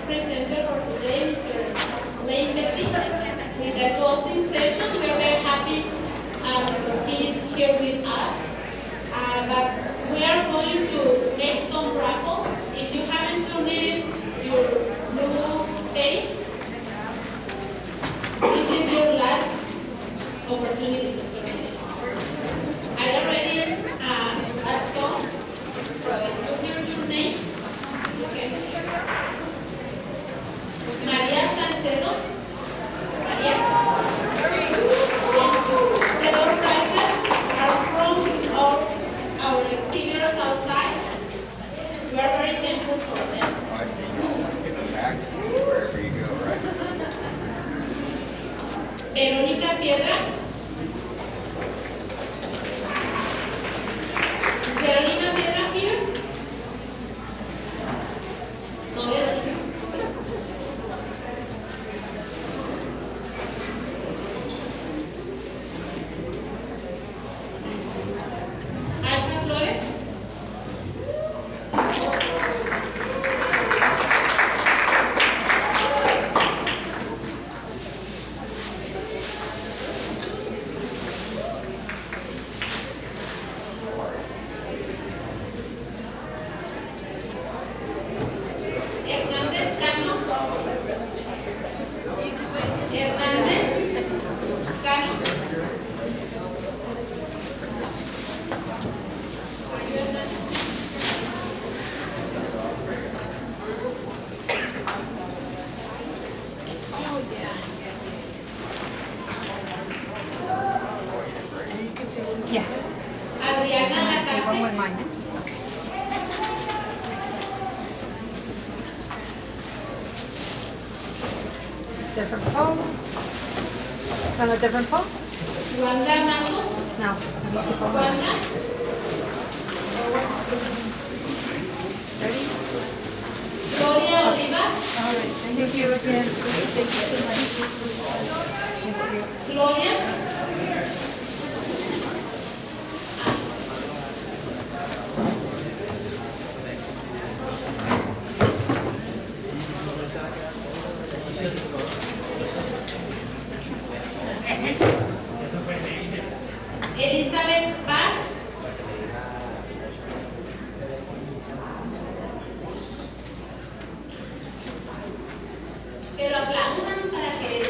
presenter for today, Mr. Layne Pethick, with the closing session. We're very happy because he is here with us. But we are going to make some raffles. If you haven't turned in your blue page, this is your last opportunity to turn it in. Are you ready? Let's go. So you hear your name? Okay. Maria Salcedo. Maria. The door prizes are from our exhibitors outside. We are very thankful for them. Oh, I see. Get the bags wherever you go, right? Verónica Piedra. Is Verónica Piedra here? No, Verónica. Alma Flores. Hernández Cano. Hernández Cano. Yes. Adriana One Lacaste. with mine. Different pose. Want a different pose? Wanda Matos. No. I need to go. Wanda. Ready? Gloria Olivas. All right. Thank you again. Thank you so much. Thank you. Gloria. Elizabeth Paz. Pero aplaudan para que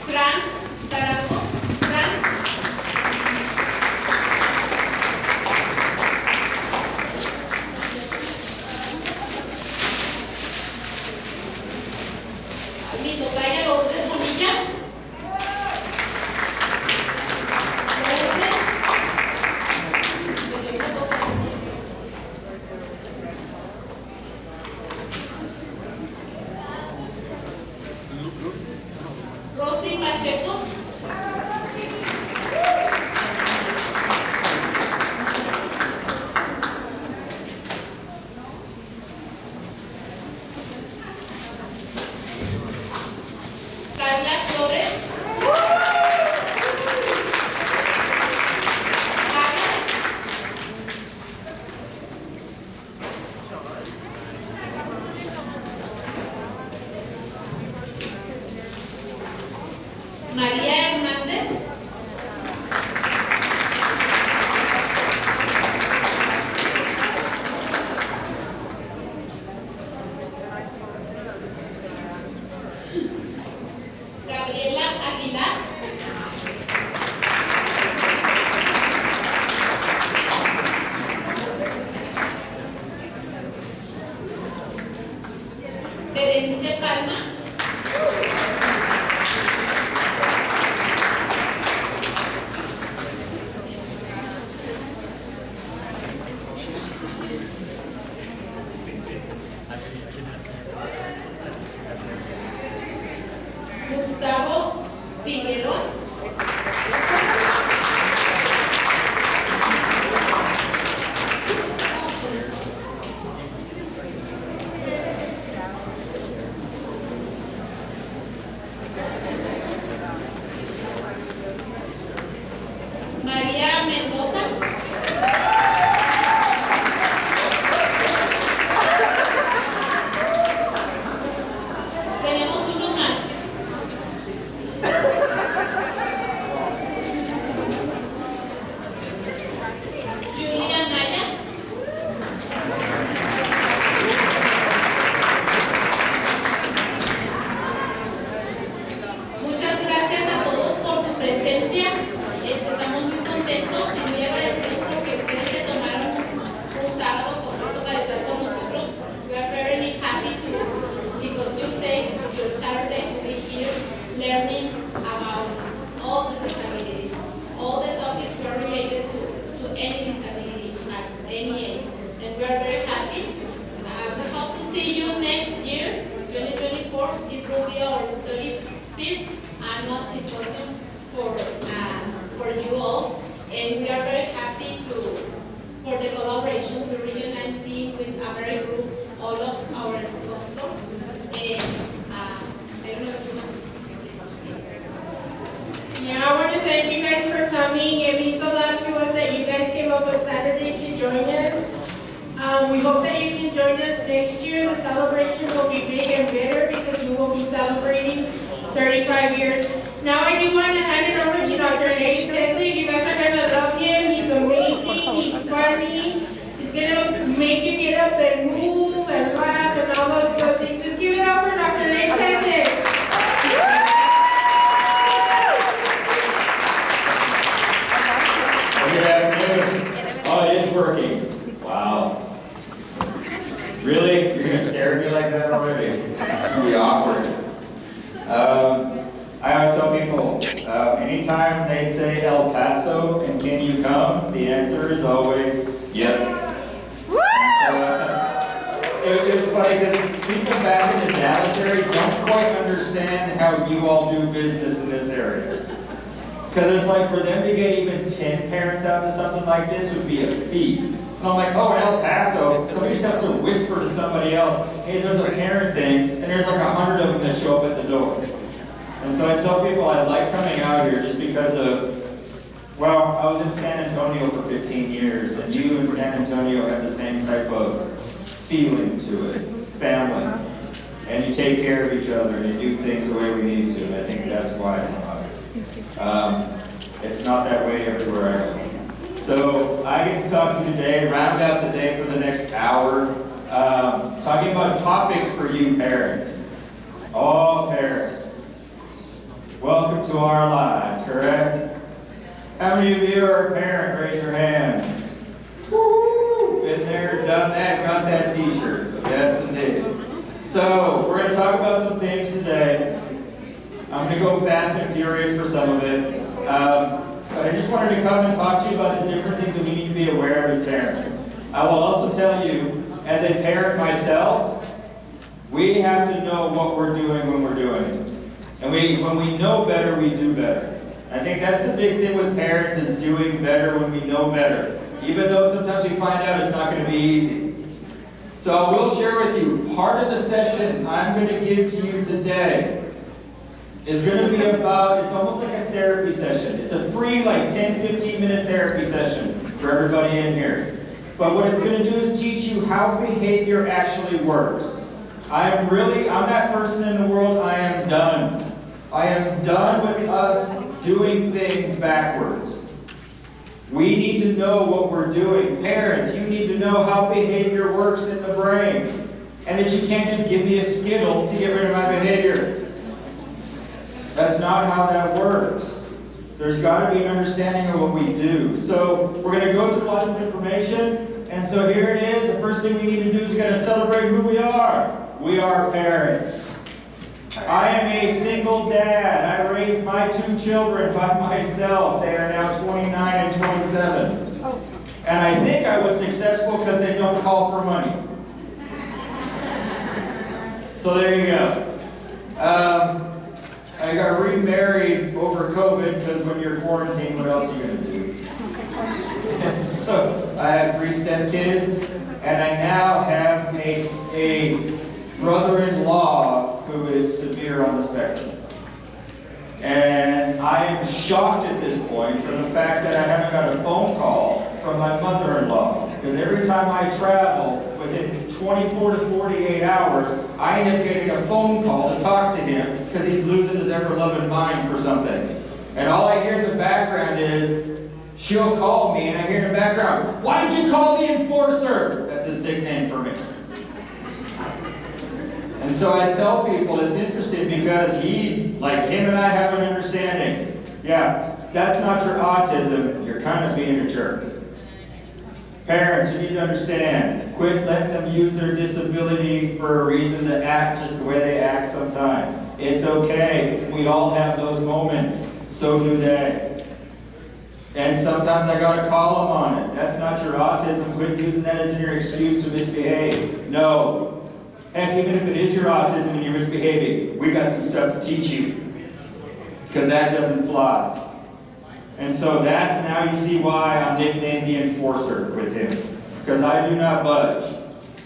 Frank Tarango. Frank. Mi tocaya Lourdes Bonilla. Lourdes. Rosy Pacheco. Carla Flores. Carla. María Hernández. Gabriela Aguilar. Berenice Palma. Gustavo Figueroa. Julia Mendoza. Tenemos uno más. Julia Naya. Muchas gracias a todos por su presencia. Estamos muy contentos y muy agradecidos porque ustedes se tomaron un sábado completo para estar con nosotros. We are very happy because you take your Saturday to be here learning about all the disabilities. All the topics were related to any disability at any age. And we are very happy. We hope to see you next year, 2024. It will be our 35th annual symposium for you all. And we are very happy for the collaboration with Region 19 with a very group, all of our sponsors. And I don't know if you want to say something. Yeah, I want to thank you guys for coming. It means a lot to us that you guys came up with Saturday to join us. We hope that you can join us next year. The celebration will be big and better because we will be celebrating 35 years. Now I do want to hand it over to Dr. Layne Pethick. You guys are going to love him. He's amazing. He's funny. He's going to make you get up and move and laugh and all those good things. Just give it up for Dr. Layne Pethick. Good afternoon. Oh, it is working. Wow. Really? You're going to stare at me like that already? It'll be awkward. I always tell people, anytime they say El Paso and can you come, the answer is always, yep. So, it's funny because people back in the Dallas area don't quite understand how you all do business in this area. Because it's like for them to get even 10 parents out to something like this would be a feat. And I'm like, oh, in El Paso, somebody just has to whisper to somebody else, hey, there's a parent thing, and there's like 100 of them that show up at the door. And so I tell people I like coming out here just because of, well, I was in San Antonio for 15 years, and you in San Antonio have the same type of feeling to it, family. And you take care of each other, and you do things the way we need to, and I think that's why I come out. It's not that way everywhere I go. So I get to talk to you today, round out the day for the next hour, talking about topics for you parents. All parents. Welcome to our lives, correct? How many of you are a parent? Raise your hand. Woo! Been there, done that, got that t-shirt. Yes, indeed. So we're going to talk about some things today. I'm going to go fast and furious for some of it. But I just wanted to come and talk to you about the different things that we need to be aware of as parents. I will also tell you, as a parent myself, we have to know what we're doing when we're doing it. And when we know better, we do better. I think that's the big thing with parents is doing better when we know better. Even though sometimes we find out it's not going to be easy. So I will share with you, part of the session I'm going to give to you today is going to be about, it's almost like a therapy session. It's a free, like 10, 15-minute therapy session for everybody in here. But what it's going to do is teach you how behavior actually works. I'm that person in the world, I am done. I am done with us doing things backwards. We need to know what we're doing. Parents, you need to know how behavior works in the brain. And that you can't just give me a Skittle to get rid of my behavior. That's not how that works. There's got to be an understanding of what we do. So we're going to go through lots of information. And so here it is. The first thing we need to do is we've got to celebrate who we are. We are parents. I am a single dad. I raised my 2 children by myself. They are now 29 and 27. And I think I was successful because they don't call for money. So there you go. I got remarried over COVID because when you're quarantined, what else are you going to do? And so I have 3 stepkids, and I now have a brother-in-law who is severe on the spectrum. And I am shocked at this point from the fact that I haven't got a phone call from my mother-in-law. Because every time I travel, within 24 to 48 hours, I end up getting a phone call to talk to him because he's losing his ever-loving mind for something. And all I hear in the background is, she'll call me, and I hear in the background, "Why did you call the enforcer?" That's his nickname for me. And so I tell people it's interesting because him and I have an understanding. Yeah, that's not your autism, you're kind of being a jerk. Parents, you need to understand, quit letting them use their disability for a reason to act just the way they act sometimes. It's okay, we all have those moments, so do they. And sometimes I gotta call them on it. That's not your autism, quit using that as your excuse to misbehave. No. Heck, even if it is your autism and you're misbehaving, we've got some stuff to teach you. Because that doesn't fly. And so that's now you see why I'm nicknamed the enforcer with him. Because I do not budge.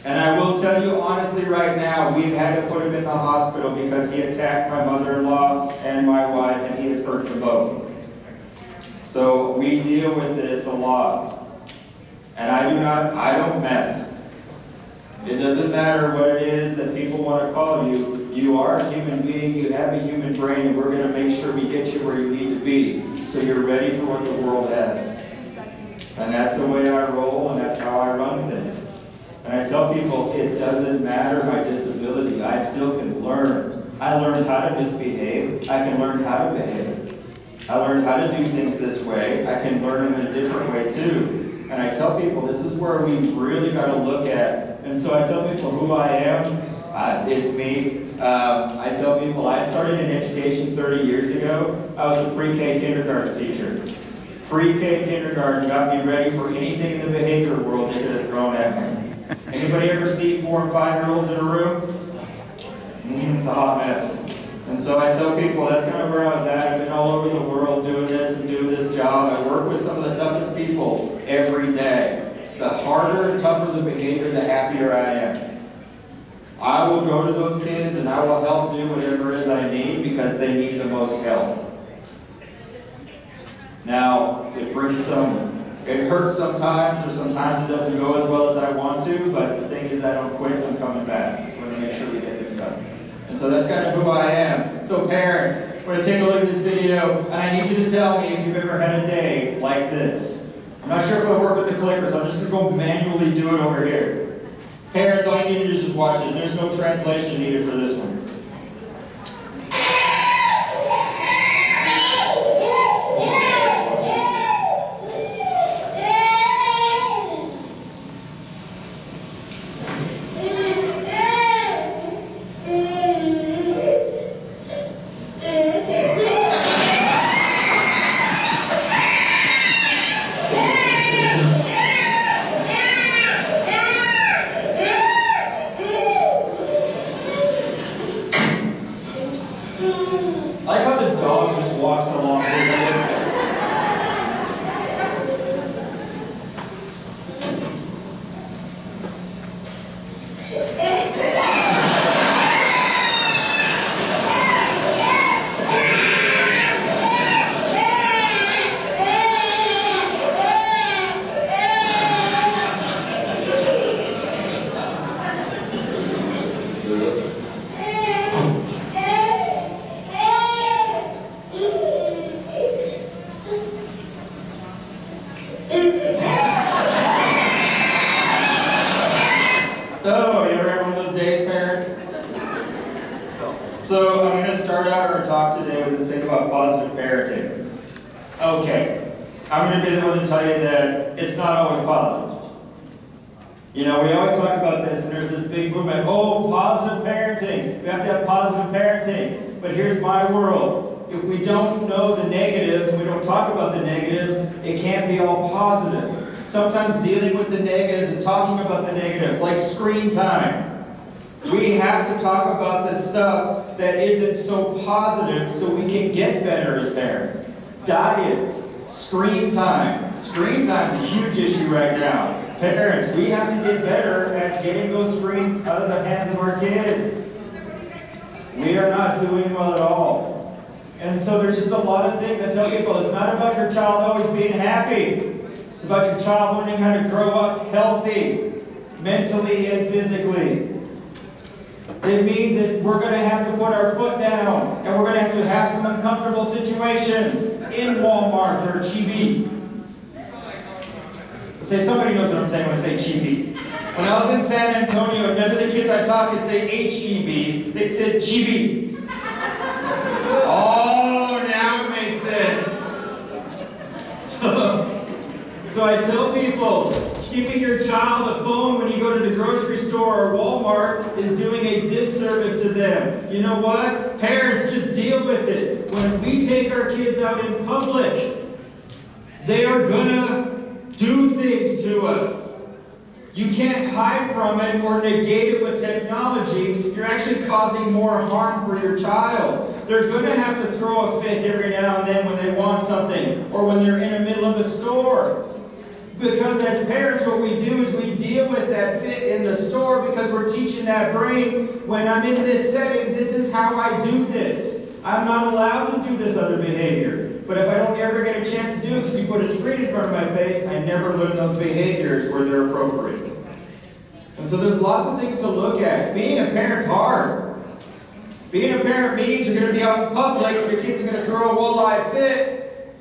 And I will tell you honestly right now, we've had to put him in the hospital because he attacked my mother-in-law and my wife, and he has hurt them both. So we deal with this a lot. And I don't mess. It doesn't matter what it is that people want to call you. You are a human being, you have a human brain, and we're going to make sure we get you where you need to be so you're ready for what the world has. And that's the way I roll, and that's how I run things. And I tell people, it doesn't matter my disability. I still can learn. I learned how to misbehave. I can learn how to behave. I learned how to do things this way. I can learn them in a different way too. And I tell people, this is where we really got to look at. And so I tell people who I am. It's me. I tell people I started in education 30 years ago. I was a pre-K kindergarten teacher. Pre-K kindergarten got me ready for anything in the behavior world they could have thrown at me. Anybody ever see 4 and 5-year-olds in a room? It's a hot mess. And so I tell people that's kind of where I was at. I've been all over the world doing this and doing this job. I work with some of the toughest people every day. The harder and tougher the behavior, the happier I am. I will go to those kids and I will help do whatever it is I need because they need the most help. Now, it hurts sometimes, or sometimes it doesn't go as well as I want to, but the thing is I don't quit, I'm coming back. We're going to make sure we get this done. And so that's kind of who I am. So parents, we're going to take a look at this video, and I need you to tell me if you've ever had a day like this. I'm not sure if it'll work with the clicker, so I'm just going to go manually do it over here. Parents, all you need to do is just watch this. There's no translation needed for this one. I like how the dog just walks along. So, you ever had one of those days, parents? So, I'm going to start out our talk today with this thing about positive parenting. Okay, I'm going to be the one to tell you that it's not always positive. You know, we always talk about this, and there's this big movement, oh, positive parenting. We have to have positive parenting. But here's my world. If we don't know the negatives, and we don't talk about the negatives, it can't be all positive. Sometimes dealing with the negatives and talking about the negatives, like screen time. We have to talk about the stuff that isn't so positive so we can get better as parents. Diets, screen time. Screen time's a huge issue right now. Parents, we have to get better at getting those screens out of the hands of our kids. We are not doing well at all. And so there's just a lot of things I tell people, it's not about your child always being happy. It's about your child learning how to grow up healthy, mentally and physically. It means that we're going to have to put our foot down, and we're going to have some uncomfortable situations in Walmart or Chibi. Say, somebody knows what I'm saying when I say Chibi. When I was in San Antonio, none of the kids I taught could say H-E-B. They said Chibi. Oh, now it makes sense. So I tell people, giving your child a phone when you go to the grocery store or Walmart is doing a disservice to them. You know what? Parents, just deal with it. When we take our kids out in public, they are gonna do things to us. You can't hide from it or negate it with technology. You're actually causing more harm for your child. They're going to have to throw a fit every now and then when they want something or when they're in the middle of a store. Because as parents, what we do is we deal with that fit in the store because we're teaching that brain, when I'm in this setting, this is how I do this. I'm not allowed to do this other behavior. But if I don't ever get a chance to do it because you put a screen in front of my face, I never learn those behaviors where they're appropriate. And so there's lots of things to look at. Being a parent's hard. Being a parent means you're going to be out in public, your kids are going to throw a walleye fit,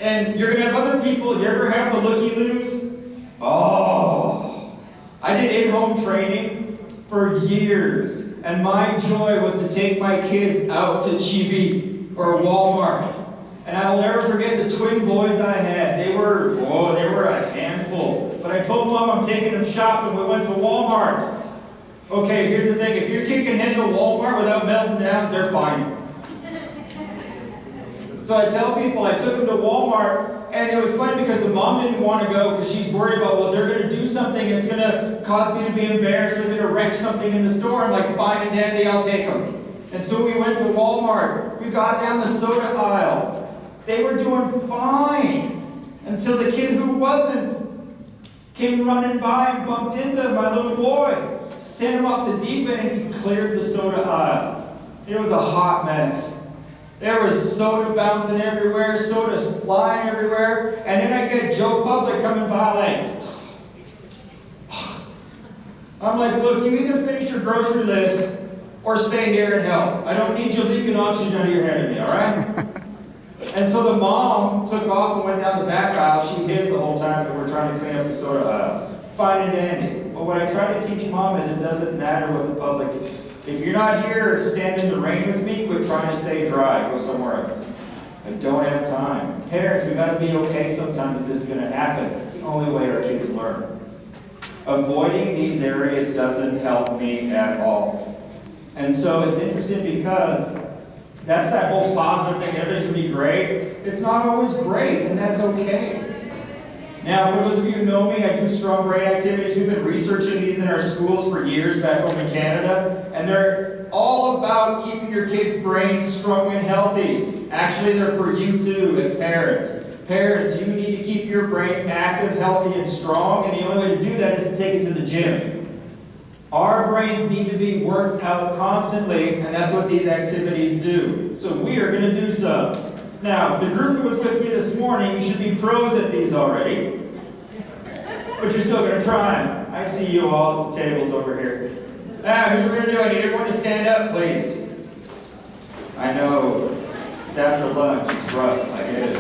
and you're going to have other people. You ever have the looky-loos? Oh, I did in-home training for years, and my joy was to take my kids out to Chibi or Walmart. And I'll never forget the twin boys I had. They were a handful. But I told Mom I'm taking them shopping. We went to Walmart. Okay, here's the thing. If your kid can handle Walmart without melting down, they're fine. So I tell people, I took them to Walmart, and it was funny because the mom didn't want to go because she's worried about, well, they're going to do something that's going to cause me to be embarrassed, or they're going to wreck something in the store. I'm like, fine and dandy, I'll take them. And so we went to Walmart. We got down the soda aisle. They were doing fine until the kid who wasn't came running by and bumped into my little boy. Sent him off the deep end and he cleared the soda aisle. It was a hot mess. There was soda bouncing everywhere, sodas flying everywhere, and then I get Joe Public coming by like, I'm like, look, you either finish your grocery list or stay here and help. I don't need you leaking oxygen out of your head at me, all right? And so the mom took off and went down the back aisle. She hid the whole time that we're trying to clean up the soda aisle. Fine and dandy. But what I try to teach Mom is it doesn't matter what the public is. If you're not here to stand in the rain with me, quit trying to stay dry. Go somewhere else. I don't have time. Parents, we've got to be okay sometimes if this is going to happen. It's the only way our kids learn. Avoiding these areas doesn't help me at all. And so it's interesting because that's that whole positive thing, everything's going to be great. It's not always great, and that's okay. Now, for those of you who know me, I do strong brain activities. We've been researching these in our schools for years back home in Canada, and they're all about keeping your kids' brains strong and healthy. Actually, they're for you too, as parents. Parents, you need to keep your brains active, healthy, and strong, and the only way to do that is to take it to the gym. Our brains need to be worked out constantly, and that's what these activities do. So we are going to do some. Now, the group who was with me this morning, you should be pros at these already. But you're still going to try them. I see you all at the tables over here. Now, here's what we're going to do. I need everyone to stand up, please. I know. It's after lunch. It's rough. I get it.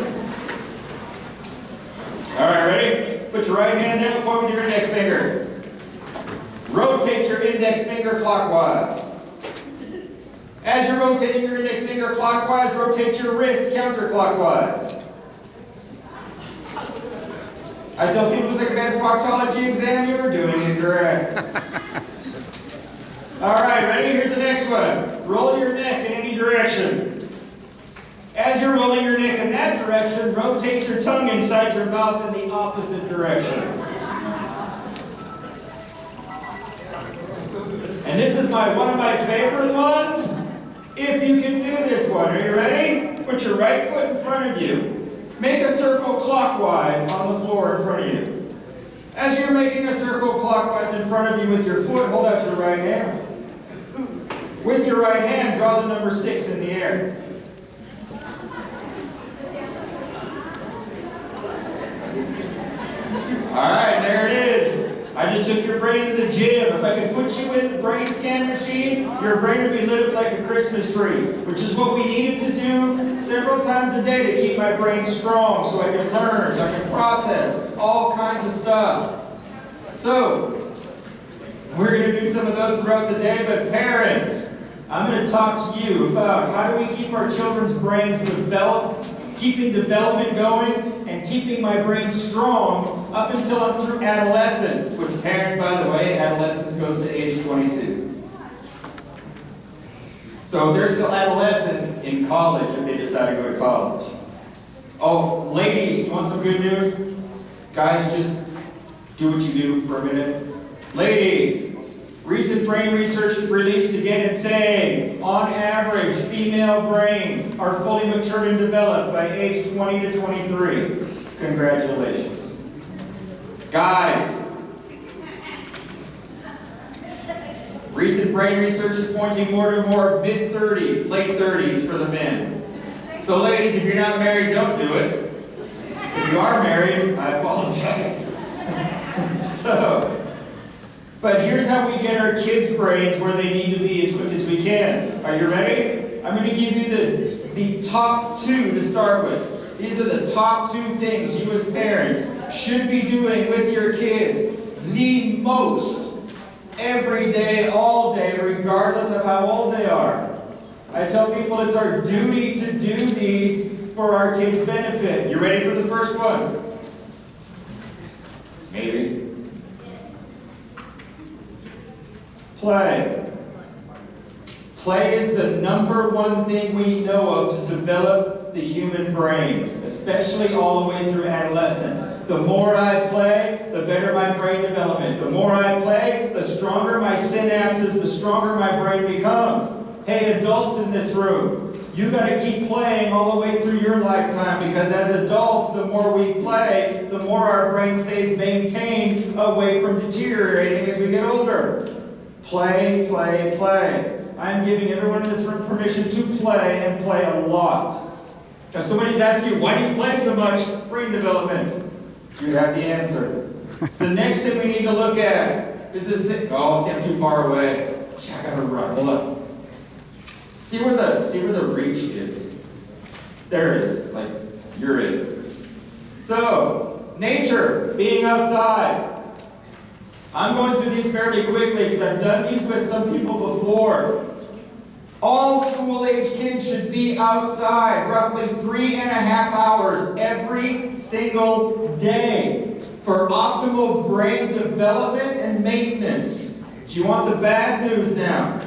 All right, ready? Put your right hand down and point with your index finger. Rotate your index finger clockwise. As you're rotating your index finger clockwise, rotate your wrist counterclockwise. I tell people it's like a bad proctology exam, you were doing it correct. All right, ready? Here's the next one. Roll your neck in any direction. As you're rolling your neck in that direction, rotate your tongue inside your mouth in the opposite direction. And this is one of my favorite ones. If you can do this one, are you ready? Put your right foot in front of you. Make a circle clockwise on the floor in front of you. As you're making a circle clockwise in front of you with your foot, hold out your right hand. With your right hand, draw the number 6 in the air. just took your brain to the gym. If I could put you in the brain scan machine, your brain would be lit up like a Christmas tree, which is what we needed to do several times a day to keep my brain strong so I can learn, so I can process all kinds of stuff. So, we're going to do some of those throughout the day, but parents, I'm going to talk to you about how do we keep our children's brains developed, keeping development going, and keeping my brain strong up until I'm through adolescence, which parents, by the way, adolescence goes to age 22. So they're still adolescents in college if they decide to go to college. Oh, ladies, do you want some good news? Guys, just do what you do for a minute. Ladies, recent brain research released again and saying, on average, female brains are fully matured and developed by age 20 to 23. Congratulations. Guys, recent brain research is pointing more to more mid-30s, late 30s for the men. So ladies, if you're not married, don't do it. If you are married, I apologize. But here's how we get our kids' brains where they need to be as quick as we can. Are you ready? I'm going to give you the top 2 to start with. These are the top 2 things you as parents should be doing with your kids the most every day, all day, regardless of how old they are. I tell people it's our duty to do these for our kids' benefit. You ready for the first one? Maybe. Play. Play is the #1 thing we know of to develop the human brain, especially all the way through adolescence. The more I play, the better my brain development. The more I play, the stronger my synapses, the stronger my brain becomes. Hey, adults in this room, you got to keep playing all the way through your lifetime, because as adults, the more we play, the more our brain stays maintained away from deteriorating as we get older. Play, play, play. I'm giving everyone in this room permission to play and play a lot. If somebody's asking you, why do you play so much? Brain development. You have the answer. The next thing we need to look at is this. Oh, see, I'm too far away. Gee, I gotta run. Hold up. See where the reach is. There it is. Like, you're in. So, nature, being outside. I'm going through these fairly quickly because I've done these with some people before. All school-age kids should be outside roughly 3.5 hours every single day for optimal brain development and maintenance. Do you want the bad news now?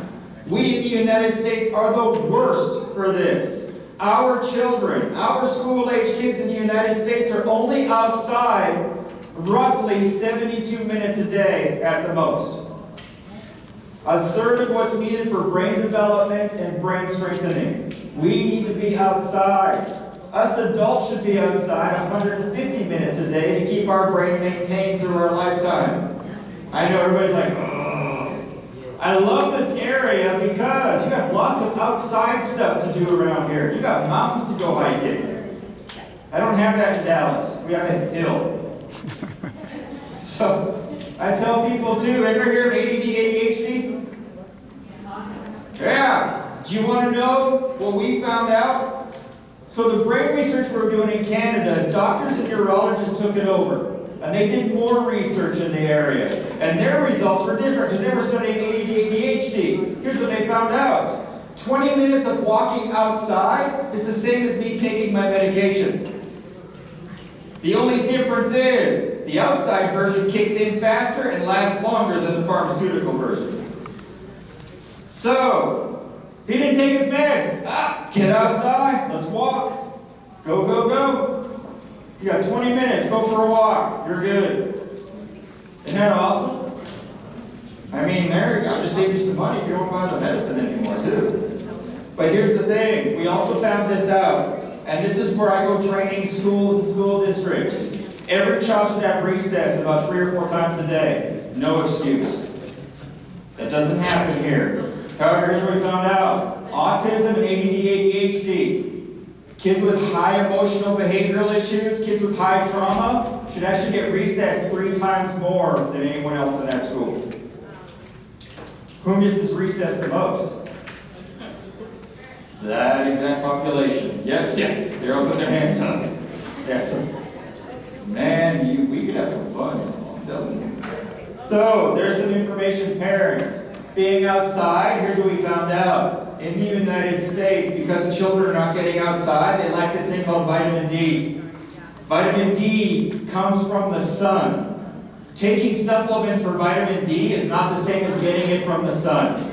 We in the United States are the worst for this. Our children, our school-age kids in the United States are only outside roughly 72 minutes a day at the most. 1/3 of what's needed for brain development and brain strengthening. We need to be outside. Us adults should be outside 150 minutes a day to keep our brain maintained through our lifetime. I know everybody's like, oh. I love this area because you have lots of outside stuff to do around here. You got mountains to go hiking. I don't have that in Dallas. We have a hill. So, I tell people too, ever hear of ADD, ADHD? Yeah. Do you want to know what we found out? So the brain research we're doing in Canada, doctors and neurologists took it over. And they did more research in the area. And their results were different because they were studying ADD, ADHD. Here's what they found out. 20 minutes of walking outside is the same as me taking my medication. The only difference is, the outside version kicks in faster and lasts longer than the pharmaceutical version. So, he didn't take his meds. Get outside, let's walk. Go, go, go. You got 20 minutes, go for a walk. You're good. Isn't that awesome? I mean, there, I'll just save you some money if you don't buy the medicine anymore, too. But here's the thing, we also found this out. And this is where I go training schools and school districts. Every child should have recess about 3 or 4 times a day. No excuse. That doesn't happen here. However, here's what we found out. Autism and ADD, ADHD Kids with high emotional behavioral issues, kids with high trauma, should actually get recessed 3 times more than anyone else in that school. Who misses recess the most? That exact population. Yes, yeah. They're all put their hands up. Yes. Man, we could have some fun, I'm telling you. So, there's some information, parents. Being outside, here's what we found out. In the United States, because children are not getting outside, they lack this thing called vitamin D. Vitamin D comes from the sun. Taking supplements for vitamin D is not the same as getting it from the sun.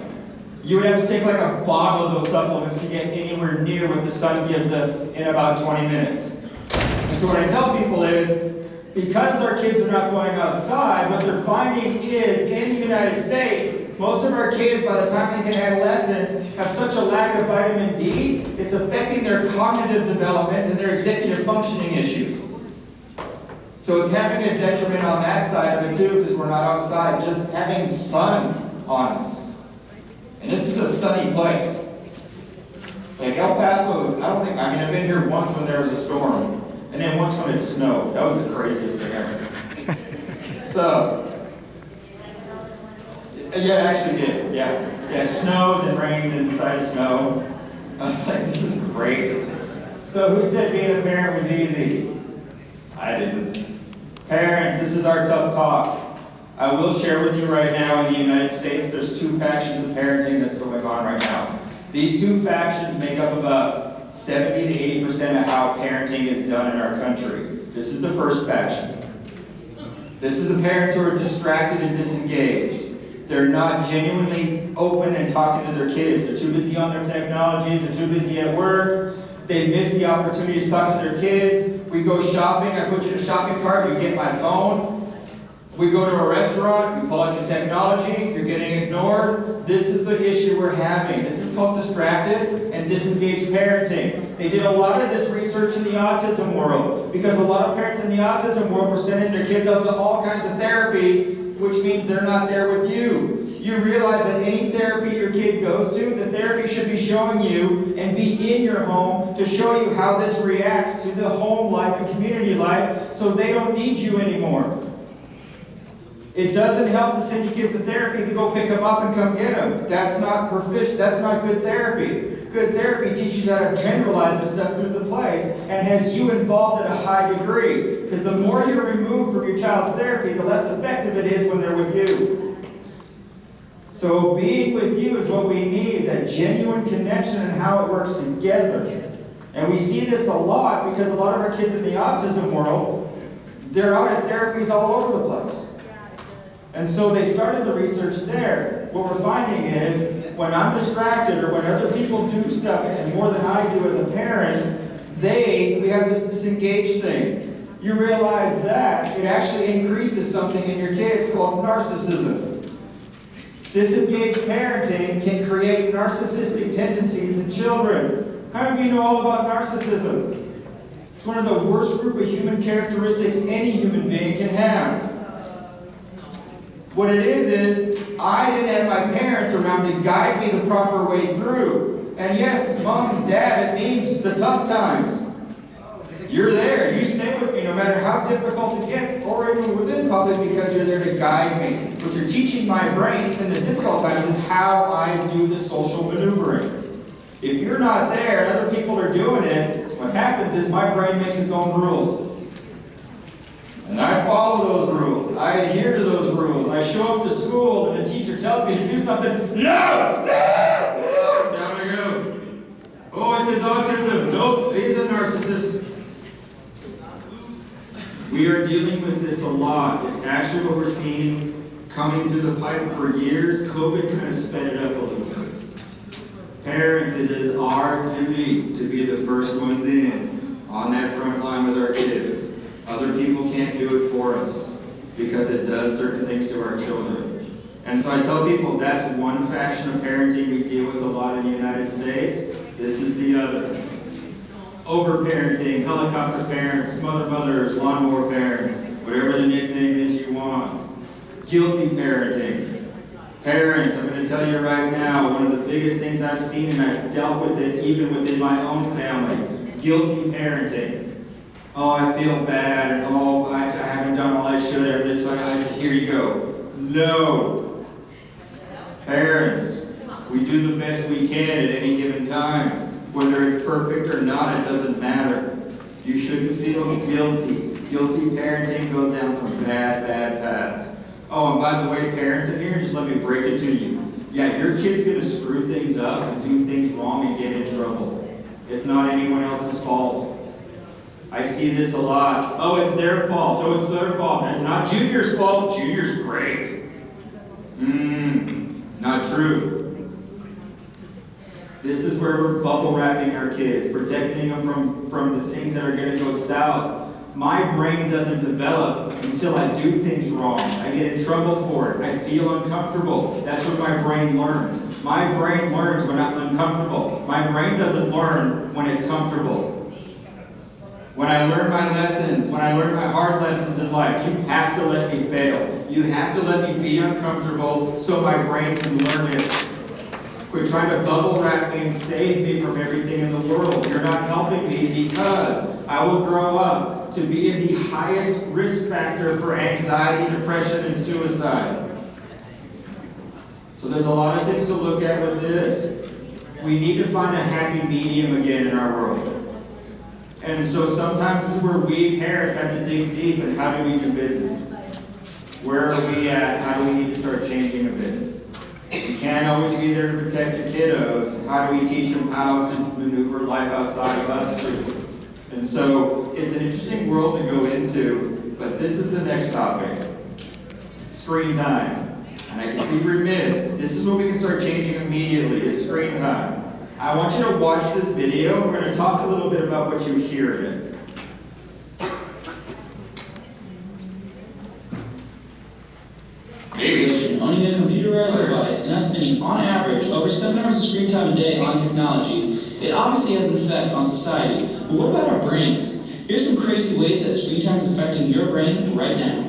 You would have to take like a bottle of those supplements to get anywhere near what the sun gives us in about 20 minutes. And so what I tell people is, because our kids are not going outside, what they're finding is, in the United States, most of our kids, by the time they hit adolescence, have such a lack of vitamin D, it's affecting their cognitive development and their executive functioning issues. So it's having a detriment on that side of it too, because we're not outside, just having sun on us. And this is a sunny place. Like El Paso, I've been here once when there was a storm, and then once when it snowed. That was the craziest thing ever. So, yeah, it actually did, yeah. Yeah, it snowed, then rained, then decided to snow. I was like, this is great. So who said being a parent was easy? I didn't. Parents, this is our tough talk. I will share with you right now, in the United States, there's 2 factions of parenting that's going on right now. These 2 factions make up about 70 to 80% of how parenting is done in our country. This is the first faction. This is the parents who are distracted and disengaged. They're not genuinely open and talking to their kids. They're too busy on their technologies, they're too busy at work. They miss the opportunity to talk to their kids. We go shopping, I put you in a shopping cart, you get my phone. We go to a restaurant, you pull out your technology, you're getting ignored. This is the issue we're having. This is called distracted and disengaged parenting. They did a lot of this research in the autism world, because a lot of parents in the autism world were sending their kids out to all kinds of therapies, which means they're not there with you. You realize that any therapy your kid goes to, the therapy should be showing you and be in your home to show you how this reacts to the home life and community life, so they don't need you anymore. It doesn't help to send your kids to therapy to go pick them up and come get them. That's not good therapy. Good therapy teaches you how to generalize this stuff through the place and has you involved at a high degree. Because the more you're removed from your child's therapy, the less effective it is when they're with you. So being with you is what we need, that genuine connection and how it works together. And we see this a lot because a lot of our kids in the autism world, they're out at therapies all over the place. And so they started the research there. What we're finding is, when I'm distracted or when other people do stuff, and more than I do as a parent, we have this disengaged thing. You realize that it actually increases something in your kids called narcissism. Disengaged parenting can create narcissistic tendencies in children. How many of you know all about narcissism? It's one of the worst group of human characteristics any human being can have. What it is I didn't have my parents around to guide me the proper way through. And yes, mom and dad, it means the tough times. You're there, you stay with me no matter how difficult it gets, or even within public, because you're there to guide me. What you're teaching my brain in the difficult times is how I do the social maneuvering. If you're not there and other people are doing it, what happens is my brain makes its own rules. And I follow those rules. I adhere to those rules. I show up to school and the teacher tells me to do something. No! Down I go. Oh, it's his autism. Nope, he's a narcissist. We are dealing with this a lot. It's actually what we're seeing coming through the pipe for years. COVID kind of sped it up a little bit. Parents, it is our duty to be the first ones in on that front line with our kids. Other people can't do it for us because it does certain things to our children. And so I tell people that's one faction of parenting we deal with a lot in the United States. This is the other. Overparenting, helicopter parents, smother mothers, lawnmower parents, whatever the nickname is you want. Guilty parenting. Parents, I'm going to tell you right now, one of the biggest things I've seen, and I've dealt with it even within my own family, Guilty parenting. Oh, I feel bad, and oh, I haven't done all I should have, so here you go. No. Parents, we do the best we can at any given time. Whether it's perfect or not, it doesn't matter. You shouldn't feel guilty. Guilty parenting goes down some bad paths. Oh, and by the way, parents in here, just let me break it to you. Yeah, your kid's gonna screw things up and do things wrong and get in trouble. It's not anyone else's fault. I see this a lot. Oh, it's their fault. Oh, it's their fault. It's not Junior's fault. Junior's great. Not true. This is where we're bubble wrapping our kids, protecting them from the things that are going to go south. My brain doesn't develop until I do things wrong. I get in trouble for it. I feel uncomfortable. That's what my brain learns. My brain learns when I'm uncomfortable. My brain doesn't learn when it's comfortable. When I learn my lessons, when I learn my hard lessons in life, you have to let me fail. You have to let me be uncomfortable so my brain can learn it. Quit trying to bubble wrap me and save me from everything in the world. You're not helping me because I will grow up to be in the highest risk factor for anxiety, depression, and suicide. So there's a lot of things to look at with this. We need to find a happy medium again in our world. And so sometimes this is where we parents have to dig deep and how do we do business? Where are we at? How do we need to start changing a bit? We can't always be there to protect your kiddos. How do we teach them how to maneuver life outside of us too? And so it's an interesting world to go into, but this is the next topic. Screen time. And I can be remiss. This is what we can start changing immediately, is screen time. I want you to watch this video. We're going to talk a little bit about what you hear in it. Owning a computerized device and us spending, on average, over 7 hours of screen time a day on technology, it obviously has an effect on society. But what about our brains? Here's some crazy ways that screen time is affecting your brain right now.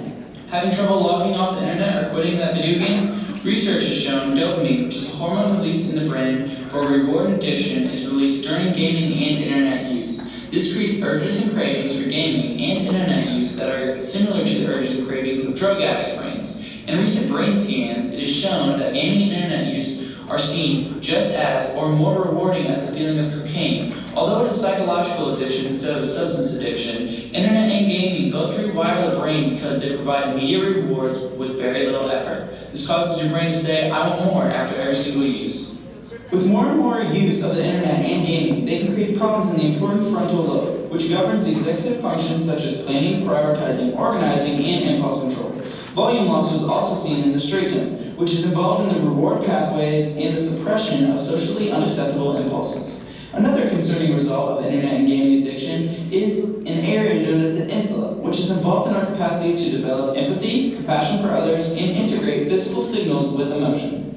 Having trouble logging off the internet or quitting that video game? Research has shown dopamine, which is a hormone released in the brain for reward addiction, is released during gaming and internet use. This creates urges and cravings for gaming and internet use that are similar to the urges and cravings of drug addicts' brains. In recent brain scans, it is shown that gaming and internet use are seen just as or more rewarding as the feeling of cocaine. Although it is psychological addiction instead of substance addiction, internet and gaming both rewire the brain because they provide immediate rewards with very little effort. This causes your brain to say, I want more after every single use. With more and more use of the internet and gaming, they can create problems in the important frontal lobe, which governs the executive functions such as planning, prioritizing, organizing, and impulse control. Volume loss was also seen in the striatum, which is involved in the reward pathways and the suppression of socially unacceptable impulses. Another concerning result of internet and gaming addiction is an area known as the insula, which is involved in our capacity to develop empathy, compassion for others, and integrate physical signals with emotion.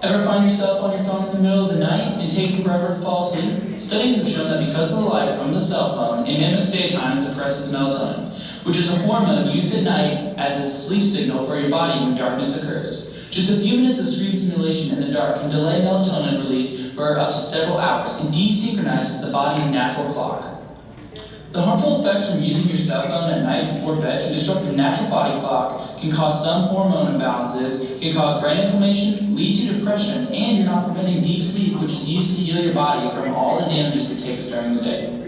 Ever find yourself on your phone in the middle of the night and taking forever to fall asleep? Studies have shown that because of the light from the cell phone, it mimics daytime and suppresses melatonin, which is a hormone used at night as a sleep signal for your body when darkness occurs. Just a few minutes of screen stimulation in the dark can delay melatonin release for up to several hours and desynchronizes the body's natural clock. The harmful effects from using your cell phone at night before bed can disrupt the natural body clock, can cause some hormone imbalances, can cause brain inflammation, lead to depression, and you're not preventing deep sleep, which is used to heal your body from all the damages it takes during the day.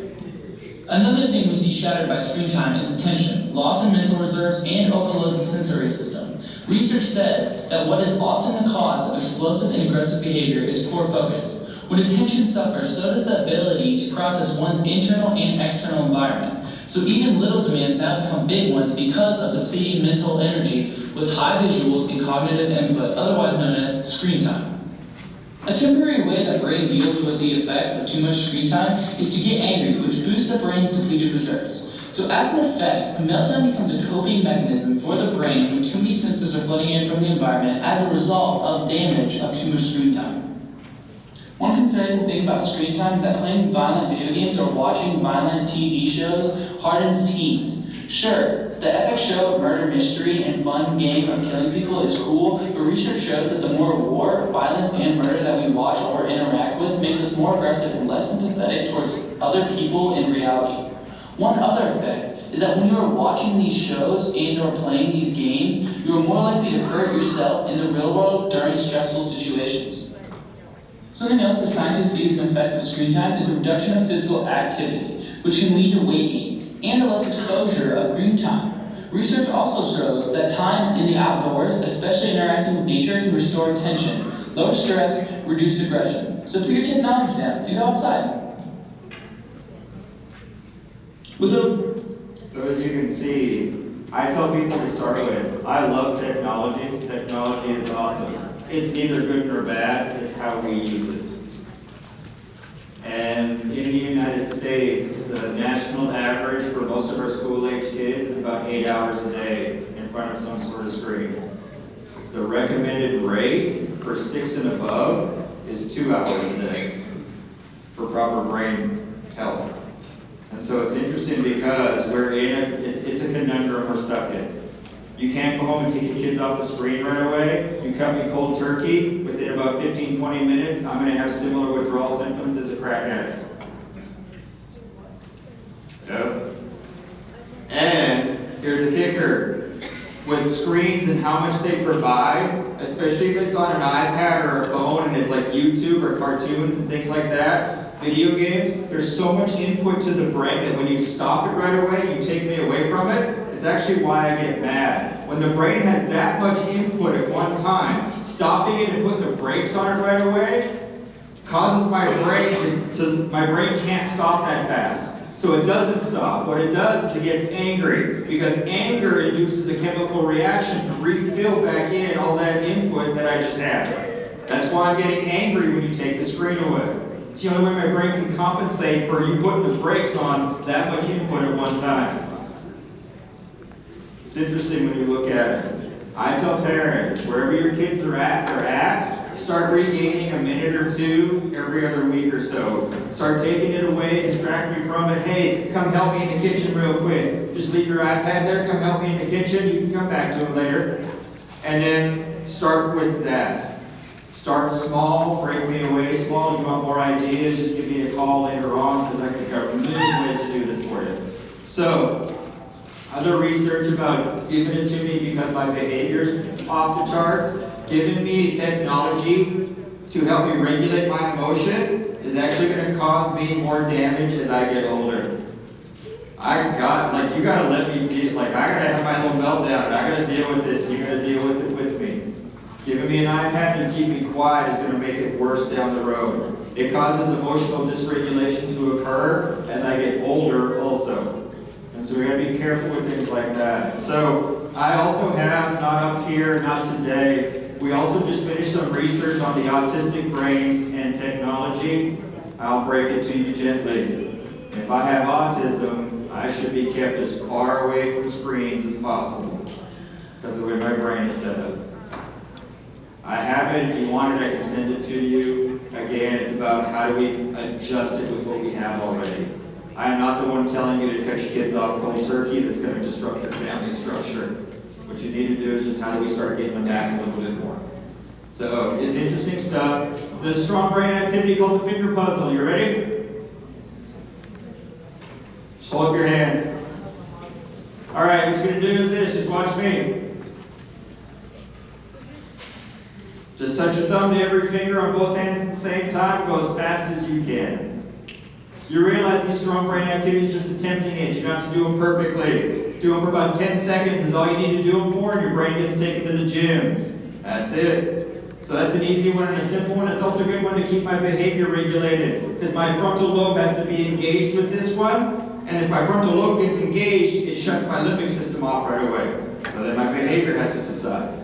Another thing we see shattered by screen time is attention, loss in mental reserves, and overloads the sensory system. Research says that what is often the cause of explosive and aggressive behavior is poor focus. When attention suffers, so does the ability to process one's internal and external environment. So even little demands now become big ones because of depleting mental energy with high visuals and cognitive input, otherwise known as screen time. A temporary way that brain deals with the effects of too much screen time is to get angry, which boosts the brain's depleted reserves. So as an effect, meltdown becomes a coping mechanism for the brain when too many senses are flooding in from the environment as a result of damage of too much screen time. One concerning thing about screen time is that playing violent video games or watching violent TV shows hardens teens. Sure, the epic show of murder mystery and fun game of killing people is cool, but research shows that the more war, violence, and murder that we watch or interact with makes us more aggressive and less sympathetic towards other people in reality. One other effect is that when you are watching these shows and or playing these games, you are more likely to hurt yourself in the real world during stressful situations. Something else that scientists see as an effect of screen time is the reduction of physical activity, which can lead to weight gain and a less exposure of screen time. Research also shows that time in the outdoors, especially interacting with nature, can restore attention, lower stress, reduce aggression. So put your technology down and go outside. So as you can see, I tell people to start with, I love technology. Technology is awesome. It's neither good nor bad, it's how we use it. And in the United States, the national average for most of our school-age kids is about 8 hours a day in front of some sort of screen. The recommended rate for 6 and above is 2 hours a day for proper brain health. And so it's interesting because it's a conundrum we're stuck in. You can't go home and take your kids off the screen right away. You cut me cold turkey, within about 15, 20 minutes, I'm gonna have similar withdrawal symptoms as a crack addict. Yep. And here's a kicker. With screens and how much they provide, especially if it's on an iPad or a phone and it's like YouTube or cartoons and things like that, video games, there's so much input to the brain that when you stop it right away, you take me away from it, it's actually why I get mad. When the brain has that much input at one time, stopping it and putting the brakes on it right away causes my brain my brain can't stop that fast. So it doesn't stop. What it does is it gets angry, because anger induces a chemical reaction to refill back in all that input that I just had. That's why I'm getting angry when you take the screen away. It's the only way my brain can compensate for you putting the brakes on that much input at one time. It's interesting when you look at it. I tell parents, wherever your kids are at, start regaining a minute or two every other week or so. Start taking it away, distract me from it. Hey, come help me in the kitchen real quick. Just leave your iPad there, come help me in the kitchen. You can come back to it later. And then start with that. Start small, break me away small. If you want more ideas, just give me a call later on, because I can cover a million ways to do this for you. So, other research about giving it to me because my behavior's off the charts, giving me technology to help me regulate my emotion is actually going to cause me more damage as I get older. You gotta let me deal, I gotta have my little meltdown, and I gotta deal with this, and you gotta deal with it with me. Giving me an iPad and keep me quiet is going to make it worse down the road. It causes emotional dysregulation to occur as I get older also. And so we got to be careful with things like that. So I also have, not up here, not today, we also just finished some research on the autistic brain and technology. I'll break it to you gently. If I have autism, I should be kept as far away from screens as possible because of the way my brain is set up. I have it. If you want it, I can send it to you. Again, it's about how do we adjust it with what we have already. I am not the one telling you to cut your kids off cold turkey. That's going to disrupt your family structure. What you need to do is just how do we start getting them back a little bit more. So it's interesting stuff. This strong brain activity called the finger puzzle. You ready? Just hold up your hands. All right, what you're going to do is this. Just watch me. Just touch your thumb to every finger on both hands at the same time. Go as fast as you can. You realize these strong brain activities are just attempting it. You don't have to do them perfectly. Do them for about 10 seconds is all you need to do them for, and your brain gets taken to the gym. That's it. So that's an easy one and a simple one. It's also a good one to keep my behavior regulated, because my frontal lobe has to be engaged with this one. And if my frontal lobe gets engaged, it shuts my limbic system off right away. So then my behavior has to subside.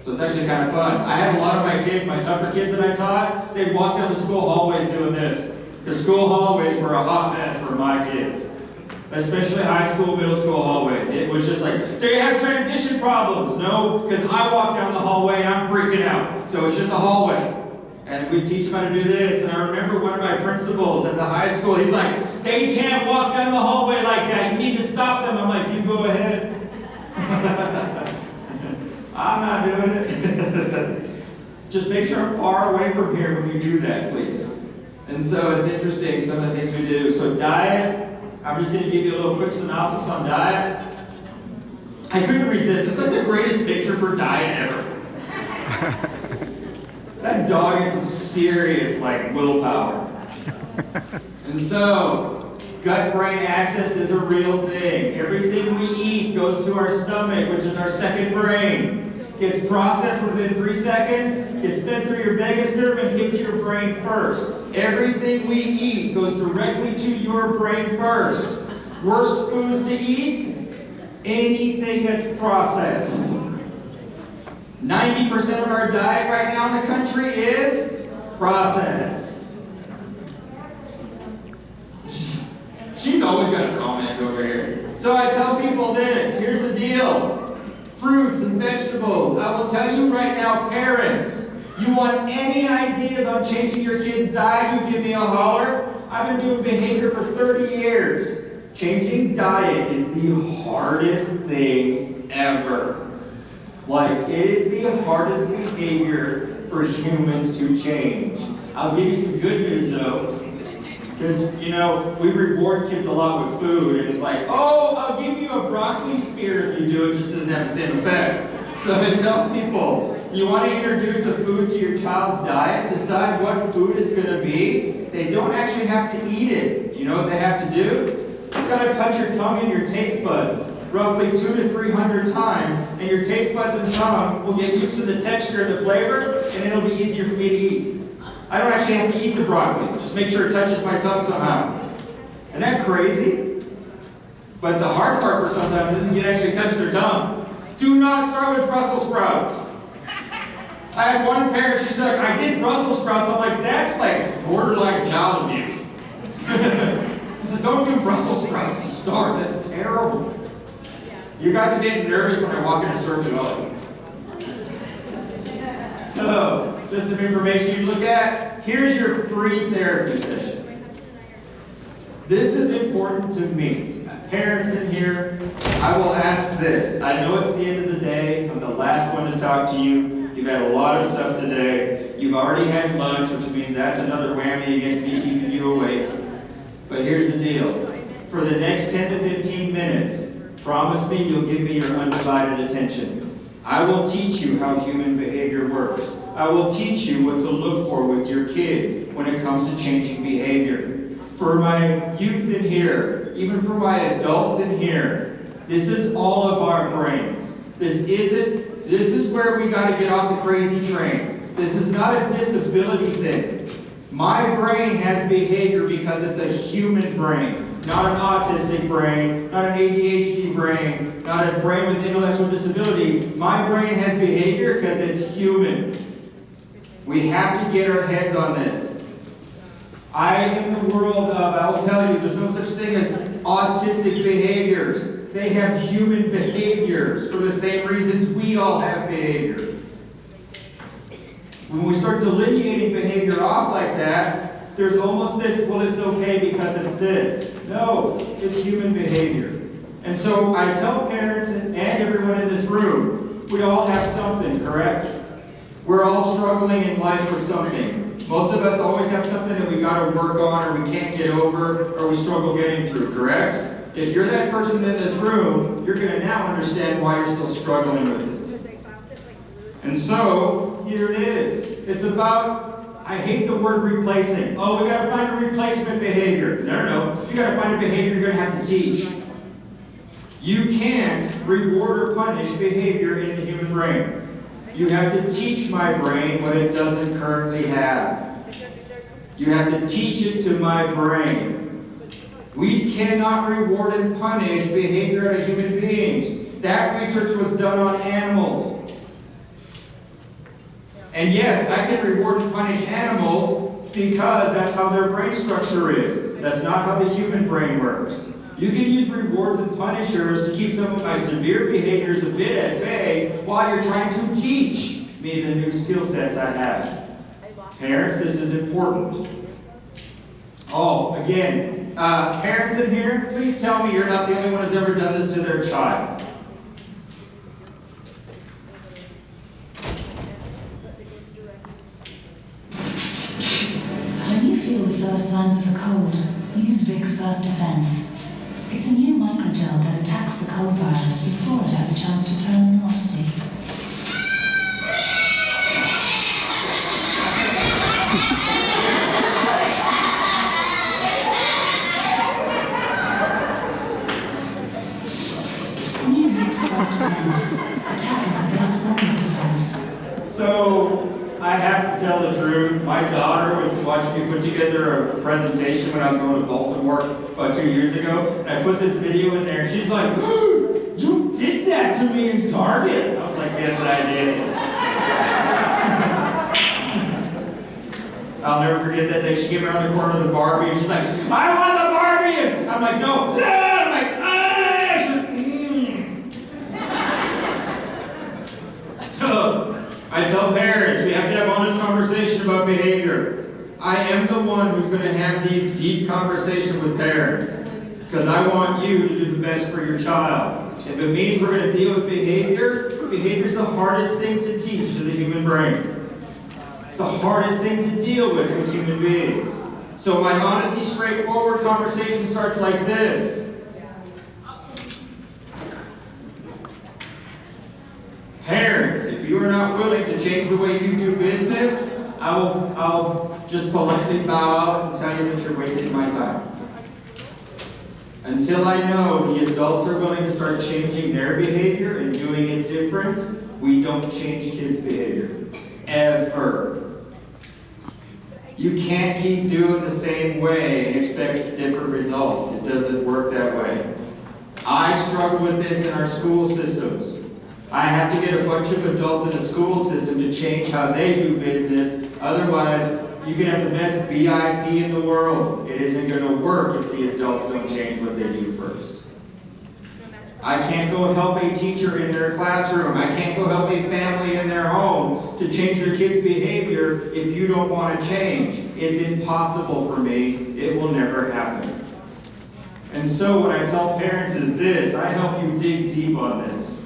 So it's actually kind of fun. I had a lot of my kids, my tougher kids that I taught, they'd walk down the school hallways doing this. The school hallways were a hot mess for my kids. Especially high school, middle school hallways. It was just like, they have transition problems. No, because I walk down the hallway and I'm freaking out. So it's just a hallway. And we'd teach them how to do this. And I remember one of my principals at the high school, he's like, they can't walk down the hallway like that. You need to stop them. I'm like, you go ahead. I'm not doing it. Just make sure I'm far away from here when you do that, please. And so it's interesting, some of the things we do. So diet, I'm just going to give you a little quick synopsis on diet. I couldn't resist. It's like the greatest picture for diet ever. That dog is some serious, like, willpower. And so, gut-brain axis is a real thing. Everything we eat goes to our stomach, which is our second brain. Gets processed within 3 seconds, gets fed through your vagus nerve, and hits your brain first. Everything we eat goes directly to your brain first. Worst foods to eat? Anything that's processed. 90% of our diet right now in the country is processed. She's always got a comment over here. So I tell people this, here's the deal. Fruits and vegetables. I will tell you right now, parents, you want any ideas on changing your kid's diet, you give me a holler. I've been doing behavior for 30 years. Changing diet is the hardest thing ever. Like, it is the hardest behavior for humans to change. I'll give you some good news though. Because, you know, we reward kids a lot with food, and it's like, oh, I'll give you a broccoli spear if you do it, just doesn't have the same effect. So I tell people, you want to introduce a food to your child's diet, decide what food it's going to be. They don't actually have to eat it. Do you know what they have to do? It's got to touch your tongue and your taste buds roughly 200 to 300 times, and your taste buds and tongue will get used to the texture and the flavor, and it'll be easier for me to eat. I don't actually have to eat the broccoli. Just make sure it touches my tongue somehow. Isn't that crazy? But the hard part for sometimes isn't you actually touch their tongue. Do not start with Brussels sprouts. I had one parent, she's like, I did Brussels sprouts. I'm like, that's like borderline child abuse. Don't do Brussels sprouts to start. That's terrible. You guys are getting nervous when I walk in a circuit hall. So, just some information you look at. Here's your free therapy session. This is important to me. Parents in here, I will ask this. I know it's the end of the day. I'm the last one to talk to you. You've had a lot of stuff today. You've already had lunch, which means that's another whammy against me keeping you awake. But here's the deal. For the next 10 to 15 minutes, promise me you'll give me your undivided attention. I will teach you how human behavior works. I will teach you what to look for with your kids when it comes to changing behavior. For my youth in here, even for my adults in here, this is all of our brains. This is where we got to get off the crazy train. This is not a disability thing. My brain has behavior because it's a human brain. Not an autistic brain, not an ADHD brain, not a brain with intellectual disability. My brain has behavior because it's human. We have to get our heads on this. I am in the world of, I'll tell you, there's no such thing as autistic behaviors. They have human behaviors for the same reasons we all have behavior. When we start delineating behavior off like that, there's almost this, well, it's okay because it's this. No, it's human behavior. And so I tell parents and everyone in this room, we all have something, correct? We're all struggling in life with something. Most of us always have something that we got to work on or we can't get over or we struggle getting through, correct? If you're that person in this room, you're going to now understand why you're still struggling with it. And so, here it is. It's about, I hate the word replacing. Oh, we got to find a replacement behavior. No. You got to find a behavior you're going to have to teach. You can't reward or punish behavior in the human brain. You have to teach my brain what it doesn't currently have. You have to teach it to my brain. We cannot reward and punish behavior out of human beings. That research was done on animals. And yes, I can reward and punish animals because that's how their brain structure is. That's not how the human brain works. You can use rewards and punishers to keep some of my severe behaviors a bit at bay while you're trying to teach me the new skill sets I have. Parents, this is important. Oh, again, Parents in here, please tell me you're not the only one who's ever done this to their child. When you feel the first signs of a cold, use Vicks First Defense. It's a new microgel that attacks the cold virus before it has a chance to turn nasty. New Vicks First Defense. Attack is the best form of defense. So, I have to tell the truth. My daughter was watching me put together a presentation when I was going to Baltimore about 2 years ago. And I put this video in there, and she's like, "Oh, you did that to me in Target." I was like, "Yes, I did." I'll never forget that day. She came around the corner of the Barbie, and she's like, "I want the Barbie!" And I'm like, "No." I'm like, "Ah!" She's like, So, I tell parents, we have to have honest conversation about behavior. I am the one who's going to have these deep conversations with parents because I want you to do the best for your child. If it means we're going to deal with behavior, behavior is the hardest thing to teach to the human brain. It's the hardest thing to deal with human beings. So my honesty, straightforward conversation starts like this. Parents, if you are not willing to change the way you do business, I'll just politely bow out and tell you that you're wasting my time. Until I know the adults are willing to start changing their behavior and doing it different, we don't change kids' behavior. Ever. You can't keep doing the same way and expect different results. It doesn't work that way. I struggle with this in our school systems. I have to get a bunch of adults in a school system to change how they do business. Otherwise, you can have the best BIP in the world. It isn't going to work if the adults don't change what they do first. I can't go help a teacher in their classroom. I can't go help a family in their home to change their kids' behavior if you don't want to change. It's impossible for me. It will never happen. And so what I tell parents is this. I help you dig deep on this.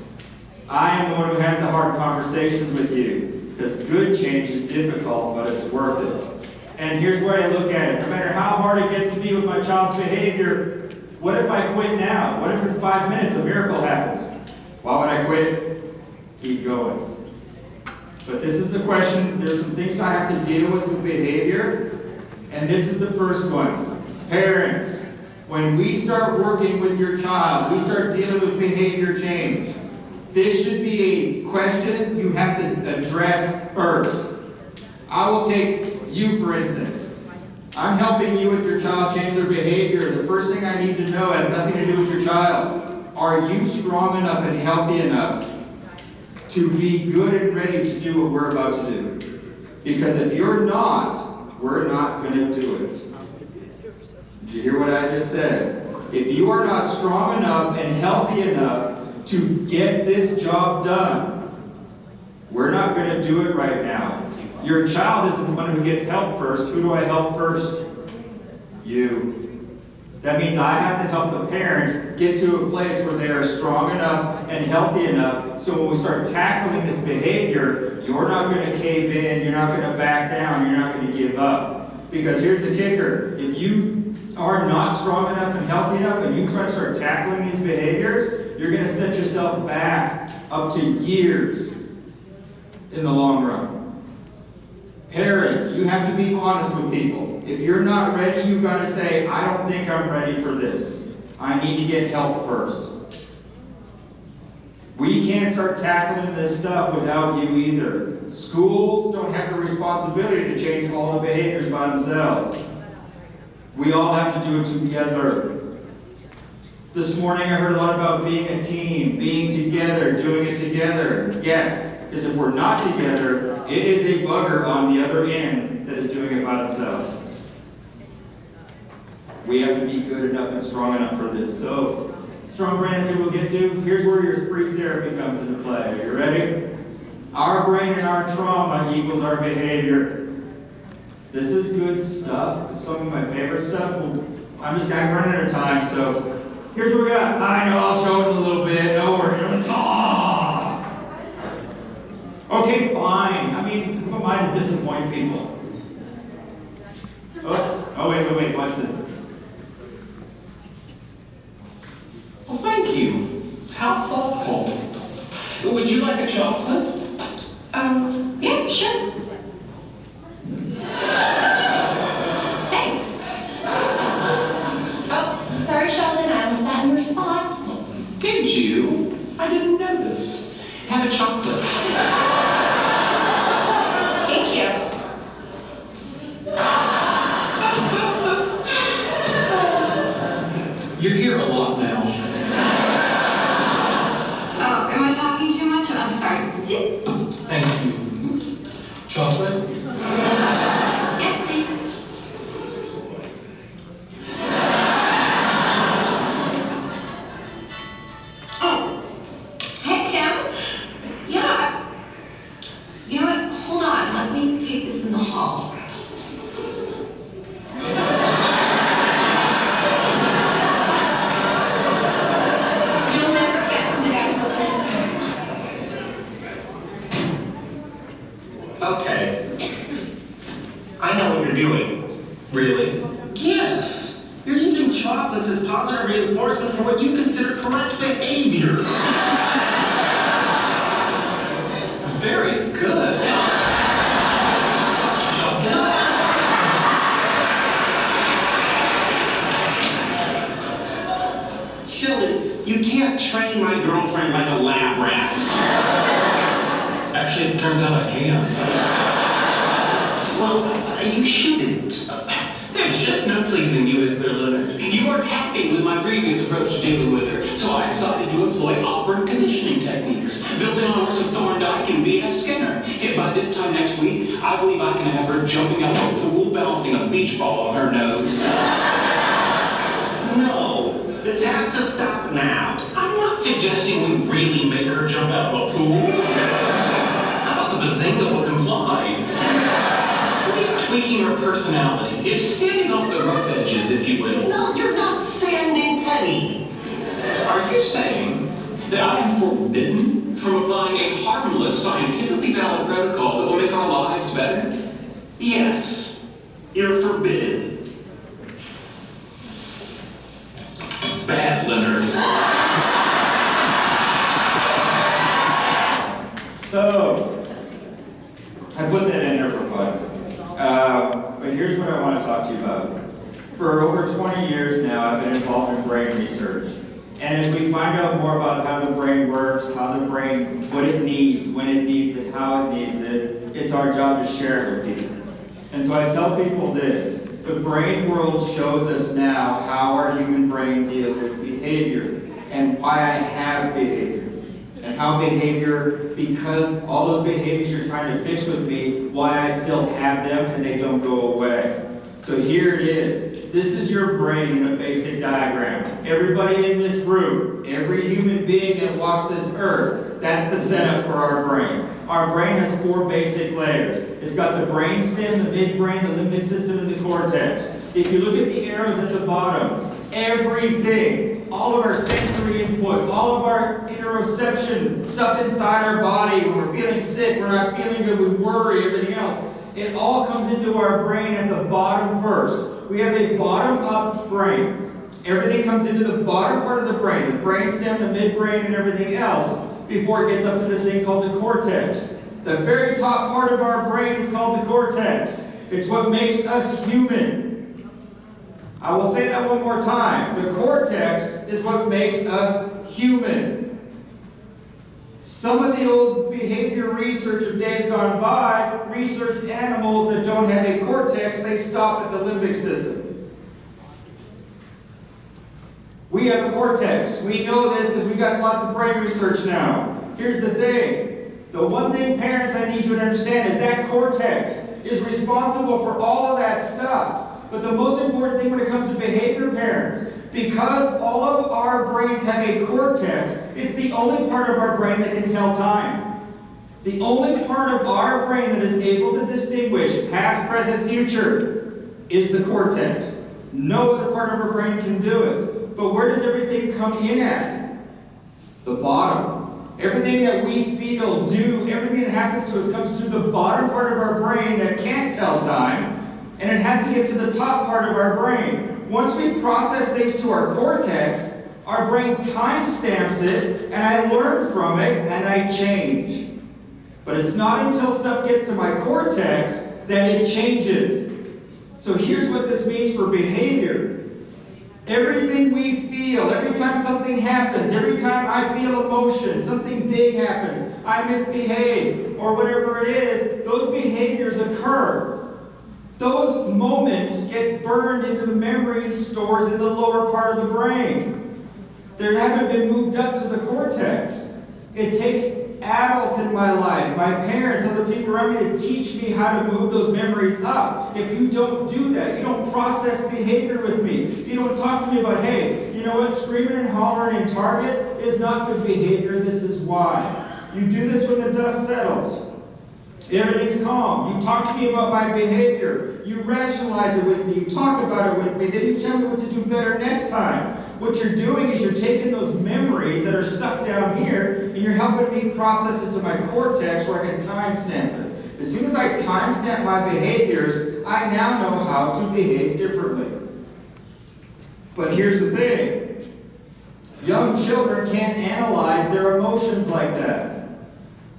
I am the one who has the hard conversations with you, because good change is difficult, but it's worth it. And here's where I look at it. No matter how hard it gets to be with my child's behavior, what if I quit now? What if in 5 minutes a miracle happens? Why would I quit? Keep going. But this is the question. There's some things I have to deal with behavior, and this is the first one. Parents, when we start working with your child, we start dealing with behavior change. This should be a question you have to address first. I will take you, for instance. I'm helping you with your child change their behavior. The first thing I need to know has nothing to do with your child. Are you strong enough and healthy enough to be good and ready to do what we're about to do? Because if you're not, we're not going to do it. Did you hear what I just said? If you are not strong enough and healthy enough to get this job done, we're not going to do it right now. Your child isn't the one who gets help first. Who do I help first? You. That means I have to help the parent get to a place where they are strong enough and healthy enough so when we start tackling this behavior, you're not going to cave in, you're not going to back down, you're not going to give up. Because here's the kicker. If you are not strong enough and healthy enough and you try to start tackling these behaviors, you're going to set yourself back up to years in the long run. Parents, you have to be honest with people. If you're not ready, you've got to say, I don't think I'm ready for this. I need to get help first. We can't start tackling this stuff without you either. Schools don't have the responsibility to change all the behaviors by themselves. We all have to do it together. This morning I heard a lot about being a team, being together, doing it together. Yes, because if we're not together, it is a bugger on the other end that is doing it by themselves. We have to be good enough and strong enough for this. So, strong brain activity we'll get to. Here's where your free therapy comes into play. Are you ready? Our brain and our trauma equals our behavior. This is good stuff. It's some of my favorite stuff. I'm running out of time, so here's what we got. I know, I'll show it in a little bit. No worries. Okay, fine. I mean, who am I to disappoint people? Oops. Oh, wait, watch this. Well, thank you. How thoughtful. Would you like a chocolate? Yeah, sure. Thanks. Oh, sorry, Sheldon, I almost sat in your spot. Did you? I didn't notice. Have a chocolate. Thank you. You're here a lot now. Oh, am I talking too much? I'm sorry. Sit. Thank you. Chocolate? Yes, please. Oh. Hey, Kim. Yeah. You know what? Hold on. Let me take this in the hall. You'll never guess who that replacement. Okay. I know what you're doing. Really? Yes. You're using chocolates as positive reinforcement for what you consider correct behavior. Very good. Chocolate? Sheldon, you can't train my girlfriend like a lab rat. Actually, it turns out I can. Well, you shouldn't. There's just no pleasing you as their learner. You weren't happy with my previous approach to dealing with her, so I decided to employ operant conditioning techniques, building on works of Thorndike and B.F. Skinner. Yet by this time next week, I believe I can have her jumping out of a pool, balancing a beach ball on her nose. No, this has to stop now. I'm not suggesting we really make her jump out of a pool. I thought the bazinga was implied. We're just tweaking her personality. It's sanding off the rough edges, if you will. No, you're not sanding Penny. Are you saying that I am forbidden from applying a harmless, scientifically valid protocol that will make our lives better? Yes, you're forbidden. Bad, Leonard. So, I put that in there for fun. But here's what I want to talk to you about. For over 20 years now, I've been involved in brain research. And as we find out more about how the brain works, how the brain, what it needs, when it needs it, how it needs it, it's our job to share it with people. And so I tell people this: the brain world shows us now how our human brain deals with behavior and why I have behavior. And how behavior, because all those behaviors you're trying to fix with me, why I still have them and they don't go away. So here it is. This is your brain in a basic diagram. Everybody in this room, every human being that walks this earth, that's the setup for our brain. Our brain has 4 basic layers. It's got the brainstem, the midbrain, the limbic system, and the cortex. If you look at the arrows at the bottom, everything, all of our sensory input, all of our interoception, stuff inside our body, when we're feeling sick, we're not feeling good, we worry, everything else, it all comes into our brain at the bottom first. We have a bottom-up brain. Everything comes into the bottom part of the brain, the brainstem, the midbrain, and everything else, before it gets up to this thing called the cortex. The very top part of our brain is called the cortex. It's what makes us human. I will say that one more time. The cortex is what makes us human. Some of the old behavior research of days gone by researched animals that don't have a cortex, they stop at the limbic system. We have a cortex. We know this because we've got lots of brain research now. Here's the thing. The one thing, parents, I need you to understand is that cortex is responsible for all of that stuff. But the most important thing when it comes to behavior, parents, because all of our brains have a cortex, it's the only part of our brain that can tell time. The only part of our brain that is able to distinguish past, present, future is the cortex. No other part of our brain can do it. But where does everything come in at? The bottom. Everything that we feel, do, everything that happens to us comes through the bottom part of our brain that can't tell time, and it has to get to the top part of our brain. Once we process things to our cortex, our brain timestamps it, and I learn from it, and I change. But it's not until stuff gets to my cortex that it changes. So here's what this means for behavior. Everything we feel, every time something happens, every time I feel emotion, something big happens, I misbehave, or whatever it is, those behaviors occur. Those moments get burned into the memory stores in the lower part of the brain. They haven't been moved up to the cortex. It takes adults in my life, my parents, other people around me to teach me how to move those memories up. If you don't do that, you don't process behavior with me, if you don't talk to me about, hey, you know what, screaming and hollering in Target is not good behavior, this is why. You do this when the dust settles. Everything's calm. You talk to me about my behavior. You rationalize it with me. You talk about it with me. Then you tell me what to do better next time. What you're doing is you're taking those memories that are stuck down here and you're helping me process it to my cortex where I can timestamp it. As soon as I timestamp my behaviors, I now know how to behave differently. But here's the thing. Young children can't analyze their emotions like that.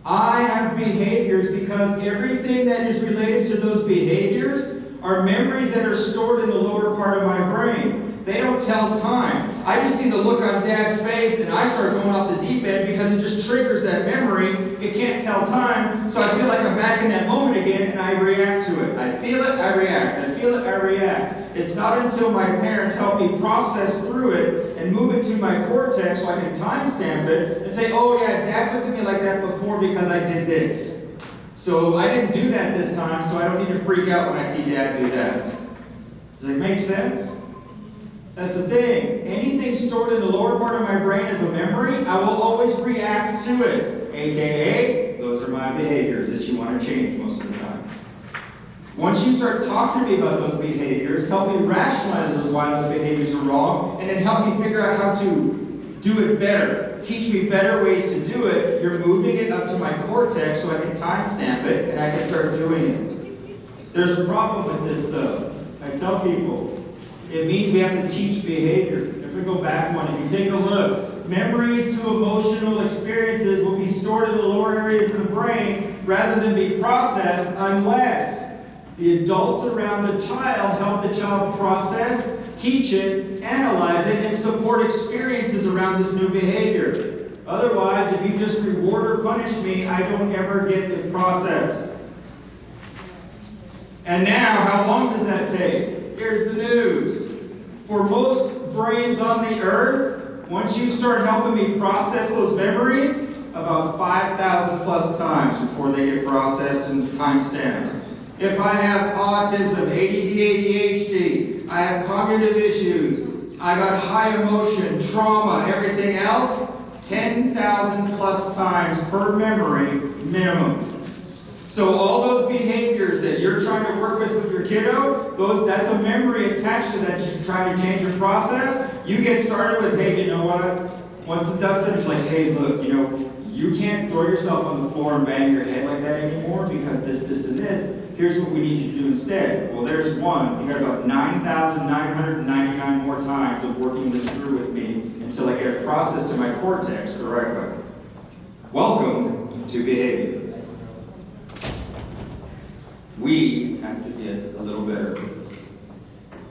I have behaviors because everything that is related to those behaviors are memories that are stored in the lower part of my brain. They don't tell time. I just see the look on Dad's face and I start going off the deep end because it just triggers that memory. It can't tell time, so I feel like I'm back in that moment again and I react to it. I feel it, I react. I feel it, I react. It's not until my parents help me process through it and move it to my cortex so I can timestamp it and say, oh yeah, Dad looked at me like that before because I did this. So I didn't do that this time, so I don't need to freak out when I see Dad do that. Does it make sense? That's the thing. Anything stored in the lower part of my brain as a memory, I will always react to it. AKA, those are my behaviors that you want to change most of the time. Once you start talking to me about those behaviors, help me rationalize why those behaviors are wrong, and then help me figure out how to do it better. Teach me better ways to do it. You're moving it up to my cortex so I can timestamp it and I can start doing it. There's a problem with this though. I tell people, it means we have to teach behavior. If we go back one, if you take a look, memories to emotional experiences will be stored in the lower areas of the brain rather than be processed unless the adults around the child help the child process, teach it, analyze it, and support experiences around this new behavior. Otherwise, if you just reward or punish me, I don't ever get it processed. And now, how long does that take? Here's the news. For most brains on the earth, once you start helping me process those memories, about 5,000 plus times before they get processed and time-stamped. If I have autism, ADD, ADHD, I have cognitive issues, I got high emotion, trauma, everything else, 10,000 plus times per memory minimum. So all those behaviors that you're trying to work with your kiddo, that's a memory attached to that you're trying to change your process. You get started with, hey, you know what? Once the dust settles, like, hey, look, you know, you can't throw yourself on the floor and bang your head like that anymore because this, and this. Here's what we need you to do instead. Well, there's one. You got about 9,999 more times of working this through with me until I get it processed in my cortex the right way. Welcome to behavior. We have to get a little better at this.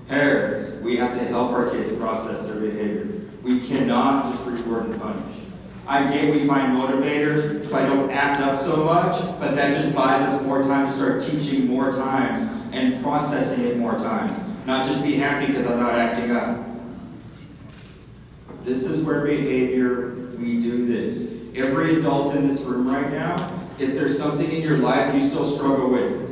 Parents, we have to help our kids process their behavior. We cannot just reward and punish. I get we find motivators so I don't act up so much, but that just buys us more time to start teaching more times and processing it more times. Not just be happy because I'm not acting up. This is where behavior, we do this. Every adult in this room right now, if there's something in your life you still struggle with,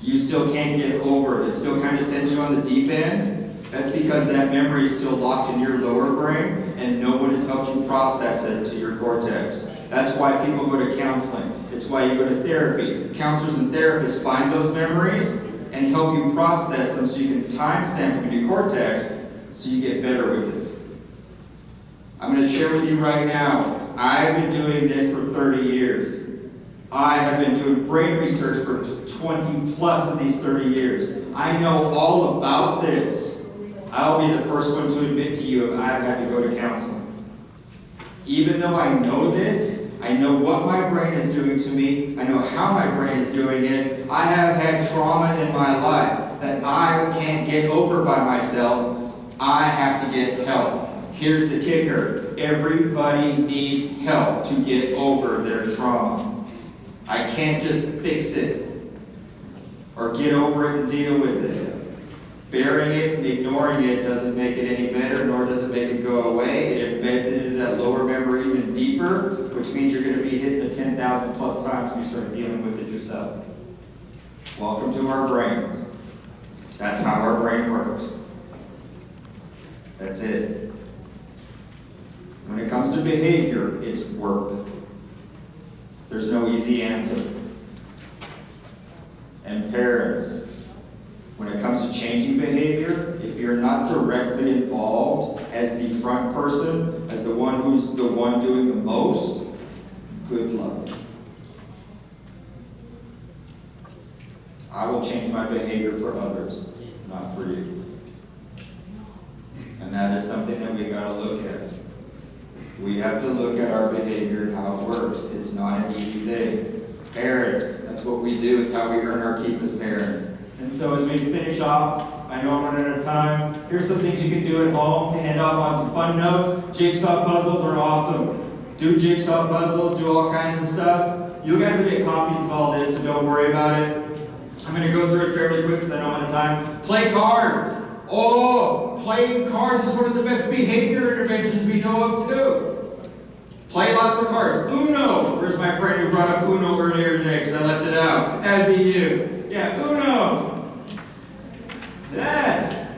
you still can't get over it, it still kind of sends you on the deep end, that's because that memory is still locked in your lower brain and no one has helped you process it to your cortex. That's why people go to counseling. It's why you go to therapy. Counselors and therapists find those memories and help you process them so you can timestamp them in your cortex so you get better with it. I'm going to share with you right now, I've been doing this for 30 years. I have been doing brain research for 20 plus of these 30 years. I know all about this. I'll be the first one to admit to you if I've had to go to counseling. Even though I know this, I know what my brain is doing to me, I know how my brain is doing it. I have had trauma in my life that I can't get over by myself. I have to get help. Here's the kicker. Everybody needs help to get over their trauma. I can't just fix it or get over it and deal with it. Burying it and ignoring it doesn't make it any better, nor does it make it go away. It embeds it into that lower memory even deeper, which means you're going to be hitting the 10,000 plus times when you start dealing with it yourself. Welcome to our brains. That's how our brain works. That's it. When it comes to behavior, it's work. There's no easy answer. And parents, when it comes to changing behavior, if you're not directly involved as the front person, as the one who's the one doing the most, good luck. I will change my behavior for others, not for you. And that is something that we gotta look at. We have to look at our behavior and how it works. It's not an easy thing. Parents, that's what we do. It's how we earn our keep as parents. And so as we finish off, I know I'm running out of time. Here's some things you can do at home to end off on some fun notes. Jigsaw puzzles are awesome. Do jigsaw puzzles, do all kinds of stuff. You guys will get copies of all this, so don't worry about it. I'm going to go through it fairly quick because I don't have time. Play cards. Oh, playing cards is one of the best behavior interventions we know of too. Play lots of cards. Uno. Where's my friend who brought up Uno earlier today because I left it out? That'd be you. Yeah, Uno. Yes.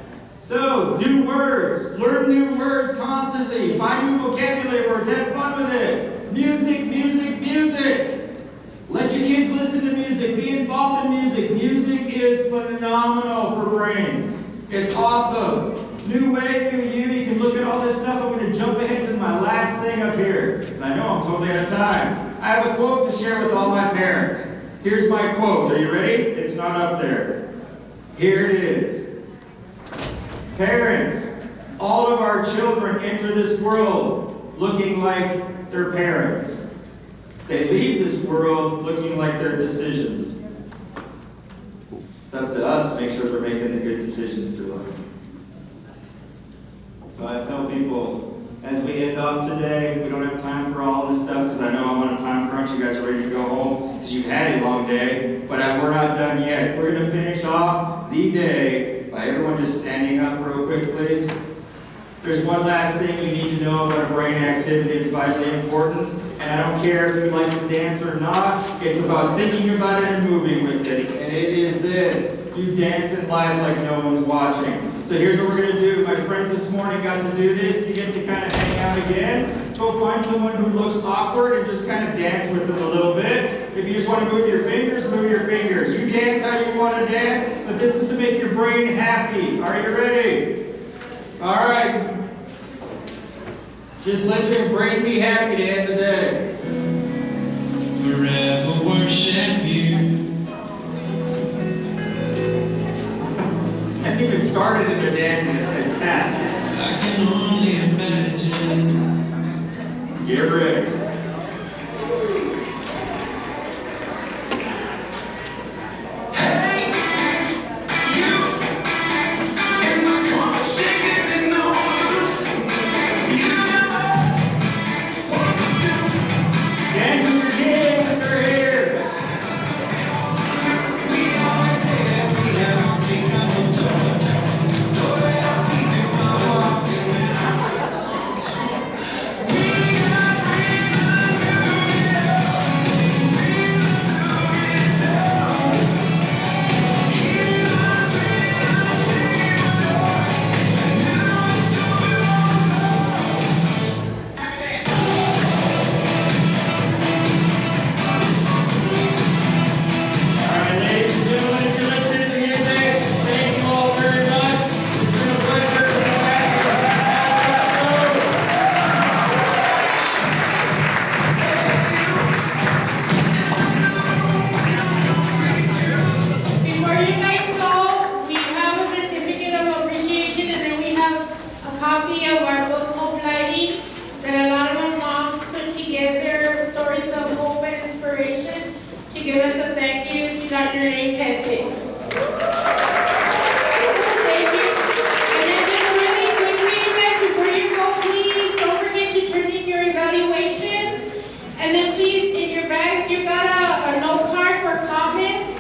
So, do words. Learn new words constantly. Find new vocabulary words. Have fun with it. Music, music, music. Let your kids listen to music. Be involved in music. Music is phenomenal for brains. It's awesome. New way, new you. You can look at all this stuff. I'm going to jump ahead to my last thing up here because I know I'm totally out of time. I have a quote to share with all my parents. Here's my quote. Are you ready? It's not up there. Here it is. Parents, all of our children enter this world looking like their parents. They leave this world looking like their decisions. It's up to us to make sure we're making the good decisions through life. So I tell people, as we end off today, we don't have time for all this stuff because I know I'm on a time crunch. You guys are ready to go home because you've had a long day, but we're not done yet. We're going to finish off the day by everyone just standing up real quick, please. There's one last thing you need to know about a brain activity. It's vitally important. And I don't care if you like to dance or not. It's about thinking about it and moving with it. And it is this. You dance in life like no one's watching. So here's what we're going to do. My friends this morning got to do this. You get to kind of hang out again. Go find someone who looks awkward and just kind of dance with them a little bit. If you just want to move your fingers, move your fingers. You dance how you want to dance, but this is to make your brain happy. Are you ready? All right. Just let your brain be happy to end the day. Forever worship you. I haven't even started into dancing. It's fantastic. I can only imagine. Get ready. give us a thank you to Dr. Layne Pethick. Thank you. And then just really quickly, you guys, before you go, please don't forget to turn in your evaluations. And then please, in your bags, you got a note card for comments.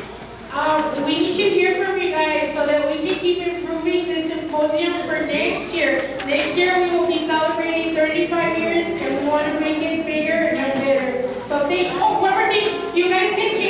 We need to hear from you guys so that we can keep improving this symposium for next year. Next year, we will be celebrating 35 years, and we want to make it bigger and better. So one more thing, you guys can take